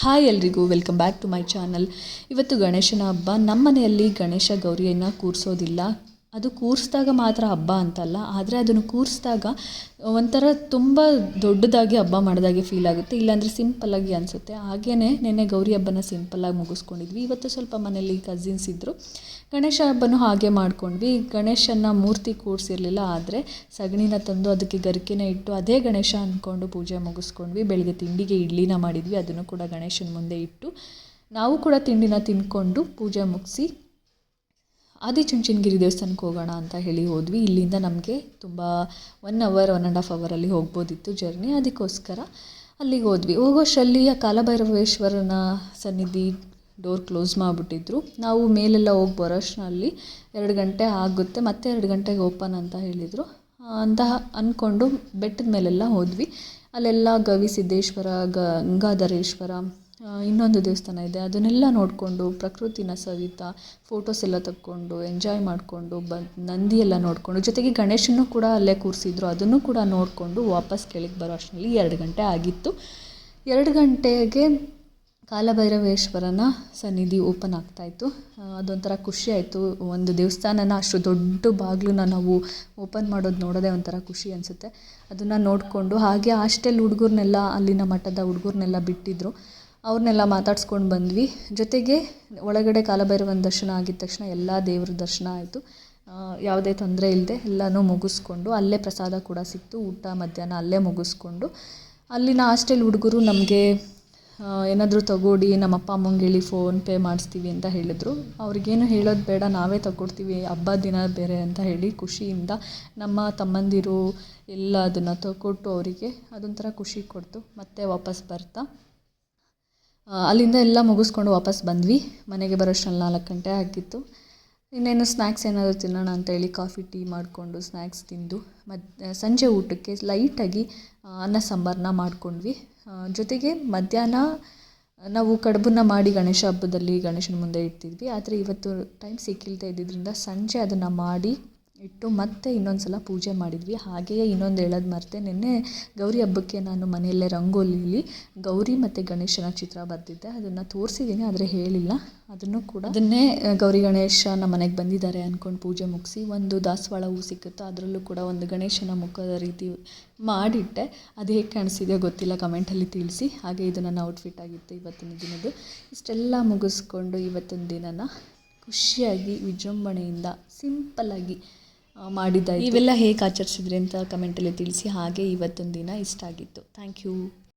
Hi ಎಲ್ರಿಗೂ welcome back to my channel. ಇವತ್ತು ಗಣೇಶನ ಹಬ್ಬ. ನಮ್ಮ ಮನೆಯಲ್ಲಿ ಗಣೇಶ ಗೌರಿಯನ್ನು ಕೂರಿಸೋದಿಲ್ಲ. ಅದು ಕೂರಿಸಿದಾಗ ಮಾತ್ರ ಹಬ್ಬ ಅಂತಲ್ಲ, ಆದರೆ ಅದನ್ನು ಕೂರಿಸಿದಾಗ ಒಂಥರ ತುಂಬ ದೊಡ್ಡದಾಗಿ ಹಬ್ಬ ಮಾಡಿದಾಗೆ ಫೀಲ್ ಆಗುತ್ತೆ, ಇಲ್ಲಾಂದರೆ ಸಿಂಪಲ್ಲಾಗಿ ಅನಿಸುತ್ತೆ. ಹಾಗೆಯೇ ನೆನ್ನೆ ಗೌರಿ ಹಬ್ಬನ ಸಿಂಪಲ್ಲಾಗಿ ಮುಗಿಸ್ಕೊಂಡಿದ್ವಿ. ಇವತ್ತು ಸ್ವಲ್ಪ ಮನೇಲಿ ಕಸಿನ್ಸ್ ಇದ್ದರು, ಗಣೇಶ ಹಬ್ಬನೂ ಹಾಗೆ ಮಾಡ್ಕೊಂಡ್ವಿ. ಗಣೇಶನ ಮೂರ್ತಿ ಕೂರಿಸಿರಲಿಲ್ಲ, ಆದರೆ ಸಗಣಿನ ತಂದು ಅದಕ್ಕೆ ಗರಿಕೆನ ಇಟ್ಟು ಅದೇ ಗಣೇಶ ಅಂದ್ಕೊಂಡು ಪೂಜೆ ಮುಗಿಸ್ಕೊಂಡ್ವಿ. ಬೆಳಗ್ಗೆ ತಿಂಡಿಗೆ ಇಡ್ಲಿನ ಮಾಡಿದ್ವಿ, ಅದನ್ನು ಕೂಡ ಗಣೇಶನ ಮುಂದೆ ಇಟ್ಟು ನಾವು ಕೂಡ ತಿಂಡಿನ ತಿಂದ್ಕೊಂಡು ಪೂಜೆ ಮುಗಿಸಿ ಆದಿಚುಂಚನಗಿರಿ ದೇವಸ್ಥಾನಕ್ಕೆ ಹೋಗೋಣ ಅಂತ ಹೇಳಿ ಹೋದ್ವಿ. ಇಲ್ಲಿಂದ ನಮಗೆ ತುಂಬ 1 ಅವರ್ 1.5 ಅವರಲ್ಲಿ ಹೋಗ್ಬೋದಿತ್ತು ಜರ್ನಿ. ಅದಕ್ಕೋಸ್ಕರ ಅಲ್ಲಿಗೆ ಹೋದ್ವಿ. ಹೋಗೋಷ್ಟರಲ್ಲಿ ಕಾಲಭೈರವೇಶ್ವರನ ಸನ್ನಿಧಿ ಡೋರ್ ಕ್ಲೋಸ್ ಮಾಡಿಬಿಟ್ಟಿದ್ರು. ನಾವು ಮೇಲೆಲ್ಲ ಹೋಗಿ ಬರೋಷ್ಟರಲ್ಲಿ 2 ಗಂಟೆ ಆಗುತ್ತೆ, ಮತ್ತೆ 2 ಗಂಟೆಗೆ ಓಪನ್ ಅಂತ ಹೇಳಿದರು ಅಂತ ಅಂದ್ಕೊಂಡು ಬೆಟ್ಟದ ಮೇಲೆಲ್ಲ ಹೋದ್ವಿ. ಅಲ್ಲೆಲ್ಲ ಗವಿಸಿದ್ದೇಶ್ವರ, ಗಂಗಾಧರೇಶ್ವರ, ಇನ್ನೊಂದು ದೇವಸ್ಥಾನ ಇದೆ, ಅದನ್ನೆಲ್ಲ ನೋಡಿಕೊಂಡು ಪ್ರಕೃತಿನ ಸವಿತಾ ಫೋಟೋಸ್ ಎಲ್ಲ ತಕ್ಕೊಂಡು ಎಂಜಾಯ್ ಮಾಡಿಕೊಂಡು ನಂದಿ ಎಲ್ಲ ನೋಡಿಕೊಂಡು, ಜೊತೆಗೆ ಗಣೇಶನೂ ಕೂಡ ಅಲ್ಲೇ ಕೂರಿಸಿದ್ರು, ಅದನ್ನು ಕೂಡ ನೋಡಿಕೊಂಡು ವಾಪಸ್ ಕೆಳಗೆ ಬರೋ ಅಷ್ಟರಲ್ಲಿ 2 ಗಂಟೆ ಆಗಿತ್ತು. 2 ಗಂಟೆಗೆ ಕಾಲಭೈರವೇಶ್ವರನ ಸನ್ನಿಧಿ ಓಪನ್ ಆಗ್ತಾಯಿತ್ತು. ಅದೊಂಥರ ಖುಷಿ ಆಯಿತು. ಒಂದು ದೇವಸ್ಥಾನನ ಅಷ್ಟು ದೊಡ್ಡ ಬಾಗಿಲನ್ನ ನಾವು ಓಪನ್ ಮಾಡೋದು ನೋಡೋದೇ ಒಂಥರ ಖುಷಿ ಅನಿಸುತ್ತೆ. ಅದನ್ನು ನೋಡಿಕೊಂಡು ಹಾಗೆ ಹಾಸ್ಟೆಲ್ ಹುಡುಗರನ್ನೆಲ್ಲ, ಅಲ್ಲಿನ ಮಠದ ಹುಡುಗರನ್ನೆಲ್ಲ ಬಿಟ್ಟಿದ್ದರು, ಅವ್ರನ್ನೆಲ್ಲ ಮಾತಾಡ್ಸ್ಕೊಂಡು ಬಂದ್ವಿ. ಜೊತೆಗೆ ಒಳಗಡೆ ಕಾಲಭೈರವನ ದರ್ಶನ ಆಗಿದ ತಕ್ಷಣ ಎಲ್ಲ ದೇವ್ರ ದರ್ಶನ ಆಯಿತು. ಯಾವುದೇ ತೊಂದರೆ ಇಲ್ಲದೆ ಎಲ್ಲನೂ ಮುಗಿಸ್ಕೊಂಡು, ಅಲ್ಲೇ ಪ್ರಸಾದ ಕೂಡ ಸಿಕ್ತು. ಊಟ ಮಧ್ಯಾಹ್ನ ಅಲ್ಲೇ ಮುಗಿಸ್ಕೊಂಡು, ಅಲ್ಲಿನ ಹಾಸ್ಟೆಲ್ ಹುಡುಗರು ನಮಗೆ ಏನಾದರೂ ತಗೊಡಿ, ನಮ್ಮ ಅಪ್ಪ ಅಮ್ಮಂಗೆ ಹೇಳಿ ಫೋನ್ಪೇ ಮಾಡಿಸ್ತೀವಿ ಅಂತ ಹೇಳಿದ್ರು. ಅವ್ರಿಗೇನು ಹೇಳೋದು ಬೇಡ, ನಾವೇ ತಗೊಡ್ತೀವಿ, ಹಬ್ಬದ ದಿನ ಬೇರೆ ಅಂತ ಹೇಳಿ ಖುಷಿಯಿಂದ ನಮ್ಮ ತಮ್ಮಂದಿರು ಎಲ್ಲ ಅದನ್ನು ತಗೊಟ್ಟು ಅವರಿಗೆ ಅದೊಂಥರ ಖುಷಿ ಕೊಡ್ತು. ಮತ್ತೆ ವಾಪಸ್ ಬರ್ತಾ ಅಲ್ಲಿಂದ ಎಲ್ಲ ಮುಗಿಸ್ಕೊಂಡು ವಾಪಸ್ ಬಂದ್ವಿ. ಮನೆಗೆ ಬರೋಷ್ಟರಲ್ಲಿ 4 ಗಂಟೆ ಆಗಿತ್ತು. ಇನ್ನೇನು ಸ್ನ್ಯಾಕ್ಸ್ ಏನಾದರೂ ತಿನ್ನೋಣ ಅಂತೇಳಿ ಕಾಫಿ ಟೀ ಮಾಡಿಕೊಂಡು ಸ್ನ್ಯಾಕ್ಸ್ ತಿಂದು ಸಂಜೆ ಊಟಕ್ಕೆ ಲೈಟಾಗಿ ಅನ್ನ ಸಾಂಬಾರನ್ನ ಮಾಡ್ಕೊಂಡ್ವಿ. ಜೊತೆಗೆ ಮಧ್ಯಾಹ್ನ ನಾವು ಕಡುಬನ್ನ ಮಾಡಿ ಗಣೇಶ ಹಬ್ಬದಲ್ಲಿ ಗಣೇಶನ ಮುಂದೆ ಇಡ್ತಿದ್ವಿ, ಆದರೆ ಇವತ್ತು ಟೈಮ್ ಸಿಕ್ಕಿಲ್ಲದೆ ಇದ್ದಿದ್ದರಿಂದ ಸಂಜೆ ಅದನ್ನು ಮಾಡಿ ಇಟ್ಟು ಮತ್ತೆ ಇನ್ನೊಂದು ಸಲ ಪೂಜೆ ಮಾಡಿದ್ವಿ. ಹಾಗೆಯೇ ಇನ್ನೊಂದು ಹೇಳೋದು ಮರೆತೆ, ನಿನ್ನೆ ಗೌರಿ ಹಬ್ಬಕ್ಕೆ ನಾನು ಮನೆಯಲ್ಲೇ ರಂಗೋಲಿಲಿ ಗೌರಿ ಮತ್ತು ಗಣೇಶನ ಚಿತ್ರ ಬರೆದಿದ್ದೆ, ಅದನ್ನು ತೋರಿಸಿದ್ದೀನಿ ಆದರೆ ಹೇಳಿಲ್ಲ. ಅದನ್ನೇ ಗೌರಿ ಗಣೇಶ ನಮ್ಮ ಮನೆಗೆ ಬಂದಿದ್ದಾರೆ ಅಂದ್ಕೊಂಡು ಪೂಜೆ ಮುಗಿಸಿ ಒಂದು ದಾಸವಾಳ ಹೂ ಸಿಕ್ಕುತ್ತೋ ಅದರಲ್ಲೂ ಕೂಡ ಒಂದು ಗಣೇಶನ ಮುಖದ ರೀತಿ ಮಾಡಿಟ್ಟೆ. ಅದು ಹೇಗೆ ಕಾಣಿಸಿದೆಯೋ ಗೊತ್ತಿಲ್ಲ, ಕಮೆಂಟಲ್ಲಿ ತಿಳಿಸಿ. ಹಾಗೆ ಇದು ನನ್ನ ಔಟ್ಫಿಟ್ ಆಗಿತ್ತು ಇವತ್ತಿನ ದಿನದ್ದು. ಇಷ್ಟೆಲ್ಲ ಮುಗಿಸ್ಕೊಂಡು ಇವತ್ತಿನ ದಿನನ ಖುಷಿಯಾಗಿ ವಿಜೃಂಭಣೆಯಿಂದ ಸಿಂಪಲ್ಲಾಗಿ ಮಾಡಿದ್ದಾಯಿತು. ಇವೆಲ್ಲ ಹೇಗೆ ಆಚರಿಸಿದ್ರಿ ಅಂತ ಕಮೆಂಟಲ್ಲಿ ತಿಳಿಸಿ. ಹಾಗೆ ಇವತ್ತೊಂದು ದಿನ ಇಷ್ಟ ಆಗಿತ್ತು. Thank you.